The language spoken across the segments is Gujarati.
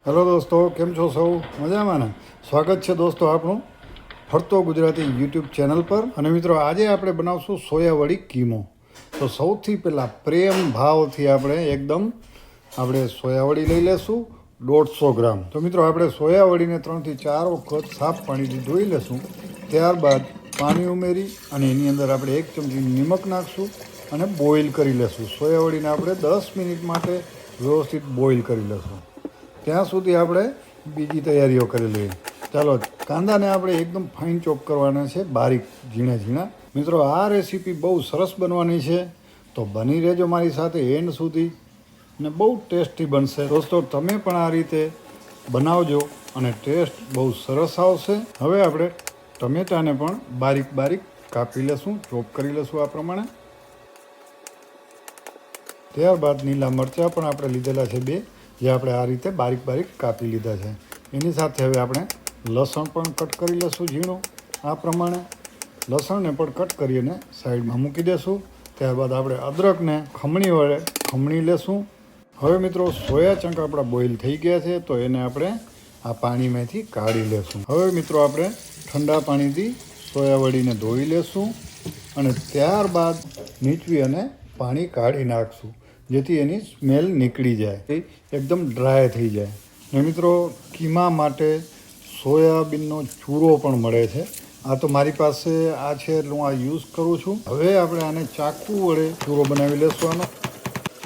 હેલો દોસ્તો, કેમ છો સૌ? મજામાં ને? સ્વાગત છે દોસ્તો આપણું ફરતો ગુજરાતી યુટ્યુબ ચેનલ પર. અને મિત્રો, આજે આપણે બનાવશું સોયાવડી કીમો. તો સૌથી પહેલાં પ્રેમ ભાવથી આપણે સોયાવડી લઈ લેશું 150 ગ્રામ. તો મિત્રો, આપણે સોયાવડીને 3 થી 4 વખત સાફ પાણીથી ધોઈ લેશું. ત્યારબાદ પાણી ઉમેરી અને એની અંદર આપણે 1 ચમચી નિમક નાખશું અને બોઇલ કરી લેશું. સોયાવડીને આપણે 10 મિનિટ માટે વ્યવસ્થિત બોઇલ કરી લેશું. ત્યાં સુધી આપણે બીજી તૈયારીઓ કરી લઈએ. ચાલો, કાંદાને આપણે એકદમ ફાઇન ચોપ કરવાના છે, બારીક ઝીણા ઝીણા. મિત્રો, આ રેસીપી બહુ સરસ બનવાની છે, તો બની રહેજો મારી સાથે એન્ડ સુધી ને બહુ ટેસ્ટી બનશે. દોસ્તો, તમે પણ આ રીતે બનાવજો અને ટેસ્ટ બહુ સરસ આવશે. હવે આપણે ટમેટાને પણ બારીક બારીક કાપી લેશું, ચોપ કરી લેશું આ પ્રમાણે. ત્યારબાદ લીલા મરચાં પણ આપણે લીધેલા છે 2, જે આપણે આ રીતે બારીક બારીક કાપી લીધા છે. એની સાથે હવે આપણે લસણ પણ કટ કરી લેશું ઝીણું આ પ્રમાણે. લસણને પણ કટ કરી અને સાઈડમાં મૂકી દેશું. ત્યારબાદ આપણે અદરકને ખમણી વડે ખમણી લેશું. હવે મિત્રો, સોયા ચંક આપણા બોઇલ થઈ ગયા છે, તો એને આપણે આ પાણીમાંથી કાઢી લેશું. હવે મિત્રો, આપણે ઠંડા પાણીથી સોયાવડીને ધોઈ લેશું અને ત્યારબાદ નીચવી અને પાણી કાઢી નાખશું, જેથી એની સ્મેલ નીકળી જાય, એકદમ ડ્રાય થઈ જાય. ને મિત્રો, કીમા માટે સોયાબીનનો ચૂરો પણ મળે છે. આ તો મારી પાસે આ છે, એટલે હું આ યુઝ કરું છું. હવે આપણે આને ચાકુ વડે ચૂરો બનાવી લેશું.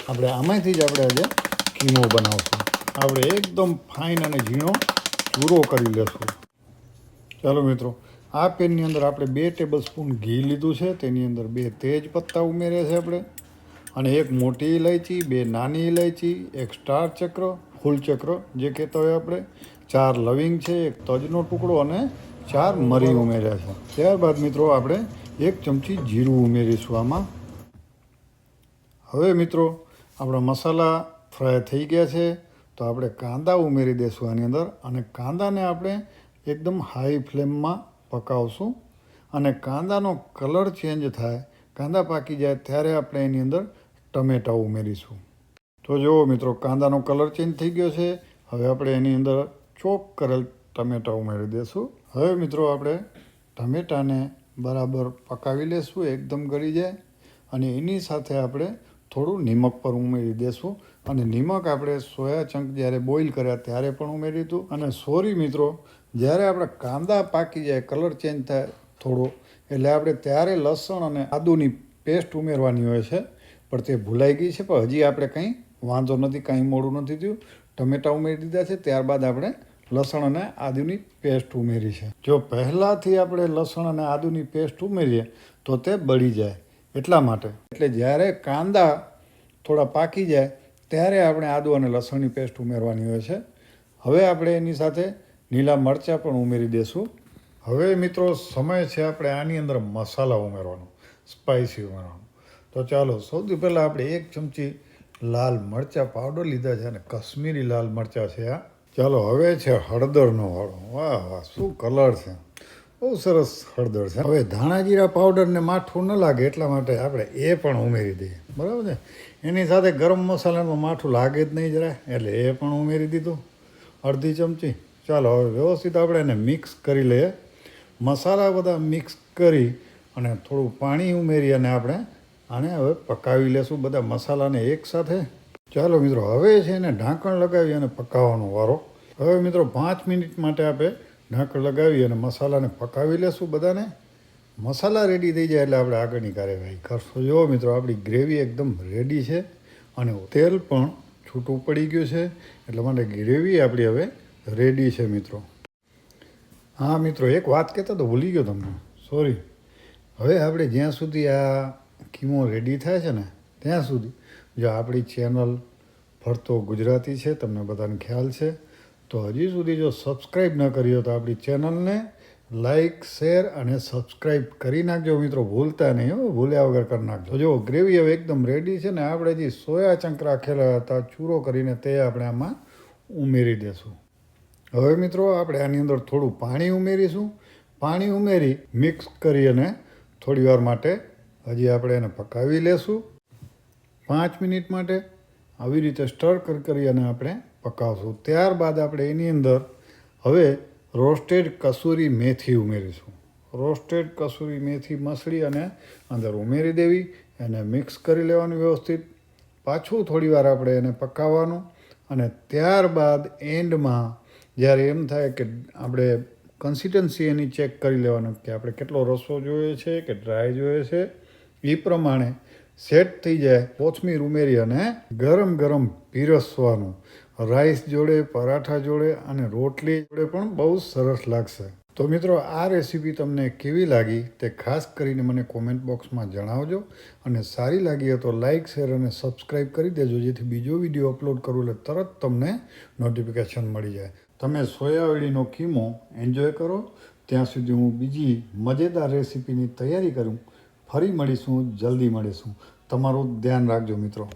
આપણે આમાંથી જ આપણે આજે કીમો બનાવશું. આપણે એકદમ ફાઇન અને ઝીણો ચૂરો કરી લેશું. ચાલો મિત્રો, આ પેનની અંદર આપણે 2 ટેબલ સ્પૂન ઘી લીધું છે. તેની અંદર 2 તેજ પત્તા ઉમેર્યા છે આપણે, અને 1 મોટી ઇલાયચી, 2 નાની ઇલાયચી, 1 સ્ટાર ચક્ર, ફૂલ ચક્ર જે કહેતા હોય આપણે, 4 લવિંગ છે, 1 તજનો ટુકડો અને 4 મરી ઉમેર્યા છે. ત્યારબાદ મિત્રો, આપણે 1 ચમચી જીરું ઉમેરીશું આમાં. હવે મિત્રો, આપણા મસાલા ફ્રાય થઈ ગયા છે, તો આપણે કાંદા ઉમેરી દઈશું આની અંદર. અને કાંદાને આપણે એકદમ હાઈ ફ્લેમમાં પકાવશું. અને કાંદાનો કલર ચેન્જ થાય, કાંદા પાકી જાય, ત્યારે આપણે એની અંદર ટમેટાં ઉમેરીશું. તો જુઓ મિત્રો, કાંદાનો કલર ચેન્જ થઈ ગયો છે. હવે આપણે એની અંદર ચોપ કરેલ ટમેટાં ઉમેરી દઈશું. હવે મિત્રો, આપણે ટમેટાને બરાબર પકાવી લેશું, એકદમ ગળી જાય. અને એની સાથે આપણે થોડું નિમક પર ઉમેરી દઈશું. અને નિમક આપણે સોયા ચંક જ્યારે બોઇલ કર્યા ત્યારે પણ ઉમેર્યું હતું. અને સોરી મિત્રો, જ્યારે આપણે કાંદા પાકી જાય, કલર ચેન્જ થાય થોડો, એટલે આપણે ત્યારે લસણ અને આદુની પેસ્ટ ઉમેરવાની હોય છે, પણ તે ભૂલાઈ ગઈ છે. પણ હજી આપણે કંઈ વાંધો નથી, કાંઈ મોડું નથી થયું. ટમેટાં ઉમેરી દીધા છે, ત્યારબાદ આપણે લસણ અને આદુની પેસ્ટ ઉમેરી છે. જો પહેલાંથી આપણે લસણ અને આદુની પેસ્ટ ઉમેરીએ તો તે બળી જાય, એટલા માટે. એટલે જ્યારે કાંદા થોડા પાકી જાય ત્યારે આપણે આદુ અને લસણની પેસ્ટ ઉમેરવાની હોય છે. હવે આપણે એની સાથે લીલા મરચાં પણ ઉમેરી દઈશું. હવે મિત્રો, સમય છે આપણે આની અંદર મસાલા ઉમેરવાનો, સ્પાઇસી ઉમેરવાનો. તો ચાલો, સૌથી પહેલાં આપણે 1 ચમચી લાલ મરચાં પાવડર લીધા છે, અને કશ્મીરી લાલ મરચાં છે આ. ચાલો, હવે છે હળદરનો વાળો. વાહ વાહ, શું કલર છે! બહુ સરસ હળદર છે. હવે ધાણા જીરા પાવડરને માઠું ન લાગે એટલા માટે આપણે એ પણ ઉમેરી દઈએ, બરાબર છે. એની સાથે ગરમ મસાલામાં માઠું લાગે જ નહીં જરા, એટલે એ પણ ઉમેરી દીધું, અડધી ચમચી. ચાલો, હવે વ્યવસ્થિત આપણે એને મિક્સ કરી લઈએ. મસાલા બધા મિક્સ કરી અને થોડું પાણી ઉમેરી અને આપણે આને હવે પકાવી લેશું, બધા મસાલાને એકસાથે. ચાલો મિત્રો, હવે છે એને ઢાંકણ લગાવી અને પકાવવાનો વારો. હવે મિત્રો, 5 મિનિટ માટે આપણે ઢાંકણ લગાવી અને મસાલાને પકાવી લેશું બધાને. મસાલા રેડી થઈ જાય એટલે આપણે આગળની કાર્યવાહી કરશું. જુઓ મિત્રો, આપણી ગ્રેવી એકદમ રેડી છે અને તેલ પણ છૂટું પડી ગયું છે, એટલા માટે ગ્રેવી આપણી હવે રેડી છે મિત્રો. હા મિત્રો, એક વાત કહેતો તો ભૂલી ગયો તમને, સોરી. હવે આપણે જ્યાં સુધી આ કીમો રેડી થાય છે ને, ત્યાં સુધી જો આપણી ચેનલ ફરતો ગુજરાતી છે, તમને બધાને ખ્યાલ છે, તો હજી સુધી જો સબસ્ક્રાઈબ ન કરી હોય તો આપણી ચેનલને લાઈક, શેર અને સબસ્ક્રાઈબ કરી નાખજો મિત્રો, ભૂલતા નહીં હો, ભૂલ્યા વગર કરી નાખજો. જો ગ્રેવી હવે એકદમ રેડી છે ને, આપણે જે સોયા ચંક રાખેલા હતા ચૂરો કરીને, તે આપણે આમાં ઉમેરી દઈશું. હવે મિત્રો, આપણે આની અંદર થોડું પાણી ઉમેરીશું. પાણી ઉમેરી મિક્સ કરી અને થોડી વાર માટે હજી આપણે એને પકાવી લેશું. 5 મિનિટ માટે આવી રીતે સ્ટર કરી અને આપણે પકાવશું. ત્યારબાદ આપણે એની અંદર હવે રોસ્ટેડ કસૂરી મેથી ઉમેરીશું. રોસ્ટેડ કસૂરી મેથી મસળી અને અંદર ઉમેરી દેવી, એને મિક્સ કરી લેવાનું વ્યવસ્થિત. પાછું થોડીવાર આપણે એને પકાવવાનું અને ત્યારબાદ એન્ડમાં જ્યારે એમ થાય કે આપણે કન્સિસ્ટન્સી એની ચેક કરી લેવાનું કે આપણે કેટલો રસો જોઈએ છે કે ડ્રાય જોઈએ છે. એ પ્રમાણે સેટ થઈ જાય કોથમીર ઉમેરી અને ગરમ ગરમ પીરસવાનું. રાઈસ જોડે, પરાઠા જોડે અને રોટલી જોડે પણ બહુ સરસ લાગશે. તો મિત્રો, આ રેસીપી તમને કેવી લાગી તે ખાસ કરીને મને કોમેન્ટ બોક્સમાં જણાવજો. અને સારી લાગી હોય તો લાઇક, શેર અને સબસ્ક્રાઈબ કરી દેજો, જેથી બીજો વિડીયો અપલોડ કરું એટલે તરત તમને નોટિફિકેશન મળી જાય. તમે સોયાવડીનો કીમો એન્જોય કરો. ત્યાં સુધી હું બીજી મજેદાર રેસીપીની તૈયારી કરું. ફરી મળીશું, જલ્દી મળીશું. તમારું ધ્યાન રાખજો મિત્રો.